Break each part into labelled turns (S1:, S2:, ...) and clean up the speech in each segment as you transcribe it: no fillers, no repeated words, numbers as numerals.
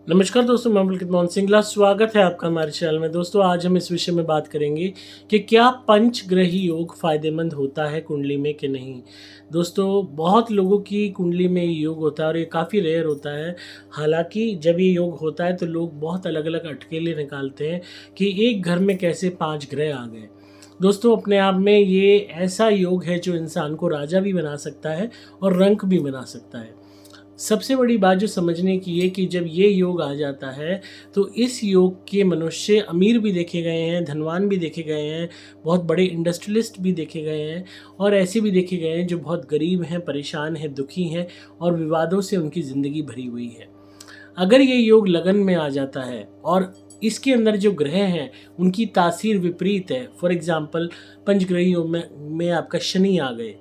S1: नमस्कार दोस्तों, मैं पुलकित मोहन सिंगला स्वागत है आपका हमारे चैनल में। दोस्तों, आज हम इस विषय में बात करेंगे कि क्या पंचग्रही योग फ़ायदेमंद होता है कुंडली में कि नहीं। दोस्तों, बहुत लोगों की कुंडली में ये योग होता है और ये काफ़ी रेयर होता है। हालाँकि जब ये योग होता है तो लोग बहुत अलग-अलग अटकलें निकालते हैं कि एक घर में कैसे 5 ग्रह आ गए। दोस्तों, अपने आप में ये ऐसा योग है जो इंसान को राजा भी बना सकता है और रंक भी बना सकता है। सबसे बड़ी बात जो समझने की है कि जब ये योग आ जाता है, तो इस योग के मनुष्य अमीर भी देखे गए हैं, धनवान भी देखे गए हैं, बहुत बड़े इंडस्ट्रियलिस्ट भी देखे गए हैं और ऐसे भी देखे गए हैं जो बहुत गरीब हैं, परेशान हैं, दुखी हैं और विवादों से उनकी ज़िंदगी भरी हुई है। अगर ये योग लगन में आ जाता है और इसके अंदर जो ग्रह हैं, उनकी तासीर विपरीत है। फॉर एग्ज़ाम्पल पंचग्रहियों में आपका शनि आ गए,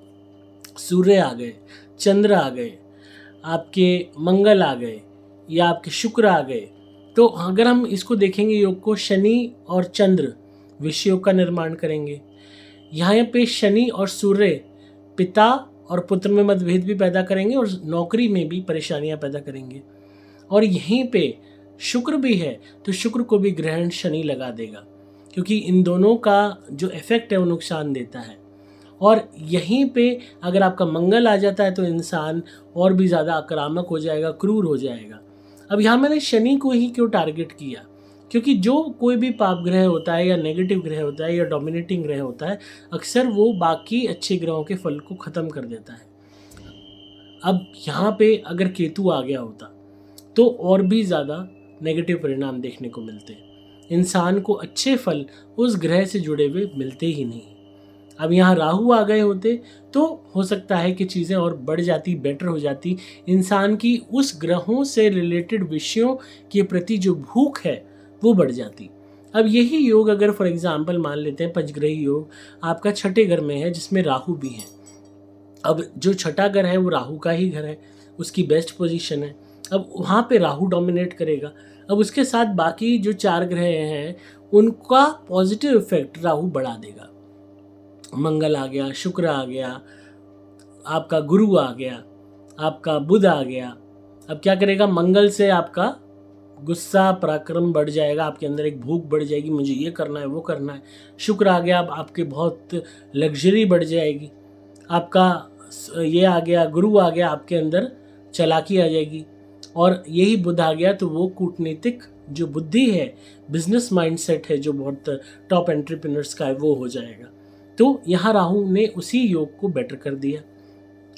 S1: सूर्य आ गए, चंद्र आ गए, आपके मंगल आ गए या आपके शुक्र आ गए। तो अगर हम इसको देखेंगे योग को, शनि और चंद्र विषय योग का निर्माण करेंगे। यहाँ पे शनि और सूर्य पिता और पुत्र में मतभेद भी पैदा करेंगे और नौकरी में भी परेशानियां पैदा करेंगे। और यहीं पे शुक्र भी है तो शुक्र को भी ग्रहण शनि लगा देगा, क्योंकि इन दोनों का जो इफेक्ट है वो नुकसान देता है। और यहीं पे अगर आपका मंगल आ जाता है तो इंसान और भी ज़्यादा आक्रामक हो जाएगा, क्रूर हो जाएगा। अब यहाँ मैंने शनि को ही क्यों टारगेट किया, क्योंकि जो कोई भी पाप ग्रह होता है या नेगेटिव ग्रह होता है या डोमिनेटिंग ग्रह होता है, अक्सर वो बाकी अच्छे ग्रहों के फल को ख़त्म कर देता है। अब यहाँ पे अगर केतु आ गया होता तो और भी ज़्यादा नेगेटिव परिणाम देखने को मिलते। इंसान को अच्छे फल उस ग्रह से जुड़े हुए मिलते ही नहीं। अब यहाँ राहु आ गए होते तो हो सकता है कि चीज़ें और बढ़ जाती, बेटर हो जाती। इंसान की उस ग्रहों से रिलेटेड विषयों के प्रति जो भूख है वो बढ़ जाती। अब यही योग अगर फॉर एग्जांपल मान लेते हैं, पंचग्रही योग आपका छठे घर में है जिसमें राहु भी है। अब जो छठा घर है वो राहु का ही घर है, उसकी बेस्ट पोजीशन है। अब वहाँ पे राहु डोमिनेट करेगा। अब उसके साथ बाकी जो 4 ग्रह हैं उनका पॉजिटिव इफेक्ट राहु बढ़ा देगा। मंगल आ गया, शुक्र आ गया, आपका गुरु आ गया, आपका बुध आ गया। अब क्या करेगा, मंगल से आपका गुस्सा पराक्रम बढ़ जाएगा, आपके अंदर एक भूख बढ़ जाएगी, मुझे ये करना है वो करना है। शुक्र आ गया, अब आपके बहुत लग्जरी बढ़ जाएगी। आपका ये आ गया, गुरु आ गया, आपके अंदर चालाकी आ जाएगी। और यही बुध आ गया तो वो कूटनीतिक जो बुद्धि है, बिजनेस माइंडसेट है जो बहुत टॉप एंटरप्रेन्योर्स का है, वो हो जाएगा। तो यहाँ राहु ने उसी योग को बेटर कर दिया।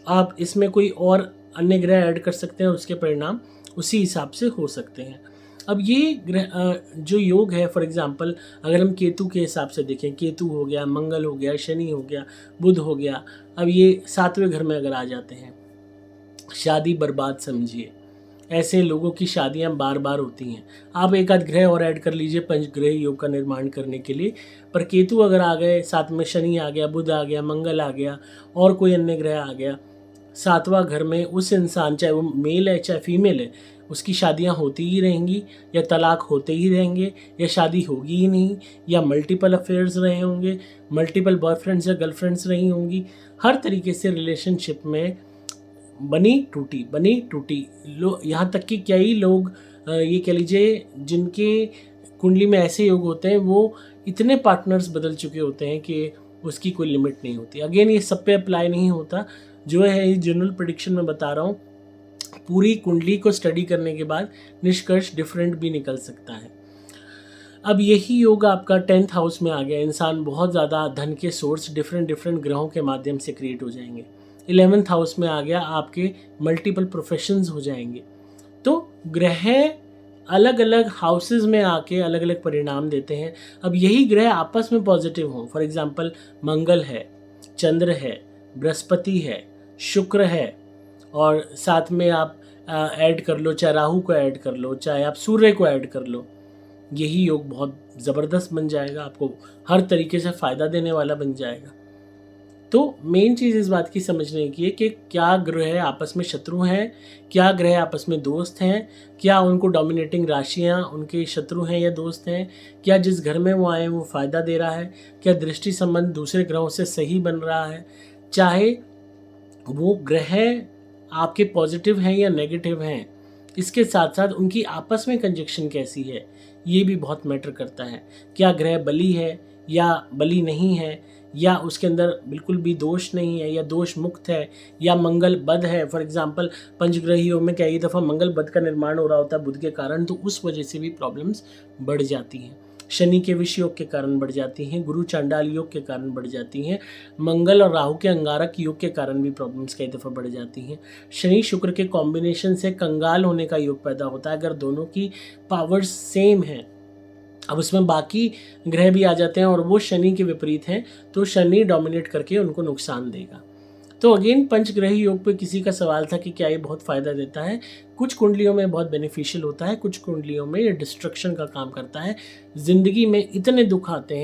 S1: आप इसमें कोई और अन्य ग्रह ऐड कर सकते हैं, उसके परिणाम उसी हिसाब से हो सकते हैं। अब ये ग्रह जो योग है, फॉर एग्जांपल अगर हम केतु के हिसाब से देखें, केतु हो गया, मंगल हो गया, शनि हो गया, बुध हो गया। अब ये 7वें घर में अगर आ जाते हैं, शादी बर्बाद समझिए। ऐसे लोगों की शादियां बार बार होती हैं। आप एक आध ग्रह और ऐड कर लीजिए पंचग्रह योग का निर्माण करने के लिए, पर केतु अगर आ गए, साथ में शनि आ गया, बुध आ गया, मंगल आ गया और कोई अन्य ग्रह आ गया, 7वां घर में उस इंसान, चाहे वो मेल है चाहे फीमेल है, उसकी शादियां होती ही रहेंगी या तलाक होते ही रहेंगे या शादी होगी ही नहीं, या मल्टीपल अफेयर्स रहे होंगे, मल्टीपल बॉयफ्रेंड्स या गर्लफ्रेंड्स रही होंगी। हर तरीके से रिलेशनशिप में बनी टूटी यहाँ तक कि कई लोग ये कह लीजिए जिनके कुंडली में ऐसे योग होते हैं, वो इतने पार्टनर्स बदल चुके होते हैं कि उसकी कोई लिमिट नहीं होती। अगेन ये सब पे अप्लाई नहीं होता, जो है ये जनरल प्रेडिक्शन में बता रहा हूँ। पूरी कुंडली को स्टडी करने के बाद निष्कर्ष डिफरेंट भी निकल सकता है। अब यही योग आपका 10th हाउस में आ गया, इंसान बहुत ज़्यादा धन के सोर्स डिफरेंट डिफरेंट ग्रहों के माध्यम से क्रिएट हो जाएंगे। 11th हाउस में आ गया, आपके मल्टीपल प्रोफेशंस हो जाएंगे। तो ग्रह अलग अलग हाउसेस में आके अलग अलग परिणाम देते हैं। अब यही ग्रह आपस में पॉजिटिव हों, फॉर एग्जांपल मंगल है, चंद्र है, बृहस्पति है, शुक्र है, और साथ में आप ऐड कर लो, चाहे राहु को ऐड कर लो, चाहे आप सूर्य को ऐड कर लो, यही योग बहुत ज़बरदस्त बन जाएगा, आपको हर तरीके से फ़ायदा देने वाला बन जाएगा। तो मेन चीज़ इस बात की समझने की है कि क्या ग्रह आपस में शत्रु हैं, क्या ग्रह आपस में दोस्त हैं, क्या उनको डोमिनेटिंग राशियां उनके शत्रु हैं या दोस्त हैं, क्या जिस घर में वो आए वो फ़ायदा दे रहा है, क्या दृष्टि संबंध दूसरे ग्रहों से सही बन रहा है, चाहे वो ग्रह आपके पॉजिटिव हैं या नेगेटिव हैं। इसके साथ साथ उनकी आपस में कंजक्शन कैसी है, ये भी बहुत मैटर करता है। क्या ग्रह बली है या बली नहीं है, या उसके अंदर बिल्कुल भी दोष नहीं है या दोष मुक्त है, या मंगल बद है। फॉर एग्जांपल पंचग्रही योग में कई दफ़ा मंगल बद का निर्माण हो रहा होता है बुध के कारण, तो उस वजह से भी प्रॉब्लम्स बढ़ जाती हैं। शनि के विष योग के कारण बढ़ जाती हैं, गुरु चांडाल योग के कारण बढ़ जाती हैं, मंगल और राहु के अंगारक योग के कारण भी प्रॉब्लम्स कई दफ़ा बढ़ जाती हैं। शनि शुक्र के कॉम्बिनेशन से कंगाल होने का योग पैदा होता है अगर दोनों की पावर्स सेम है। अब उसमें बाकी ग्रह भी आ जाते हैं और वो शनि के विपरीत हैं, तो शनि डोमिनेट करके उनको नुकसान देगा। तो अगेन पंचग्रही योग पे किसी का सवाल था कि क्या ये बहुत फ़ायदा देता है। कुछ कुंडलियों में बहुत बेनिफिशियल होता है, कुछ कुंडलियों में ये डिस्ट्रक्शन का काम करता है। ज़िंदगी में इतने दुख आते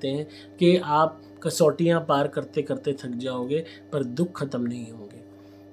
S1: हैं कि आप कसौटियाँ पार करते करते थक जाओगे, पर दुख खत्म नहीं होंगे।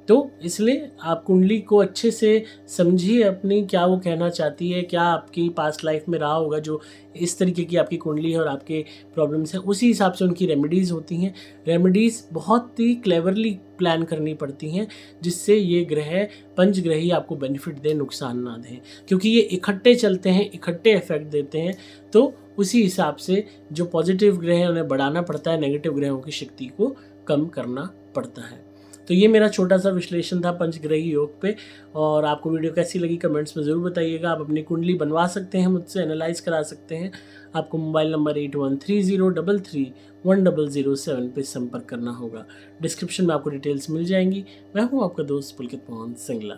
S1: तो इसलिए आप कुंडली को अच्छे से समझिए, अपनी क्या वो कहना चाहती है, क्या आपकी पास्ट लाइफ में रहा होगा जो इस तरीके की आपकी कुंडली है और आपके प्रॉब्लम्स हैं, उसी हिसाब से उनकी रेमेडीज़ होती हैं। रेमेडीज़ बहुत ही क्लेवरली प्लान करनी पड़ती हैं जिससे ये ग्रह पंचग्रही आपको बेनिफिट दें, नुकसान ना दें, क्योंकि ये इकट्ठे चलते हैं, इकट्ठे इफेक्ट देते हैं। तो उसी हिसाब से जो पॉजिटिव ग्रह हैं उन्हें बढ़ाना पड़ता है, नेगेटिव ग्रहों की शक्ति को कम करना पड़ता है। तो ये मेरा छोटा सा विश्लेषण था पंचग्रही योग पे, और आपको वीडियो कैसी लगी कमेंट्स में ज़रूर बताइएगा। आप अपनी कुंडली बनवा सकते हैं, मुझसे एनालाइज करा सकते हैं। आपको मोबाइल नंबर 8130331007 पे संपर्क करना होगा। डिस्क्रिप्शन में आपको डिटेल्स मिल जाएंगी। मैं हूँ आपका दोस्त पुलकित मोहन सिंगला।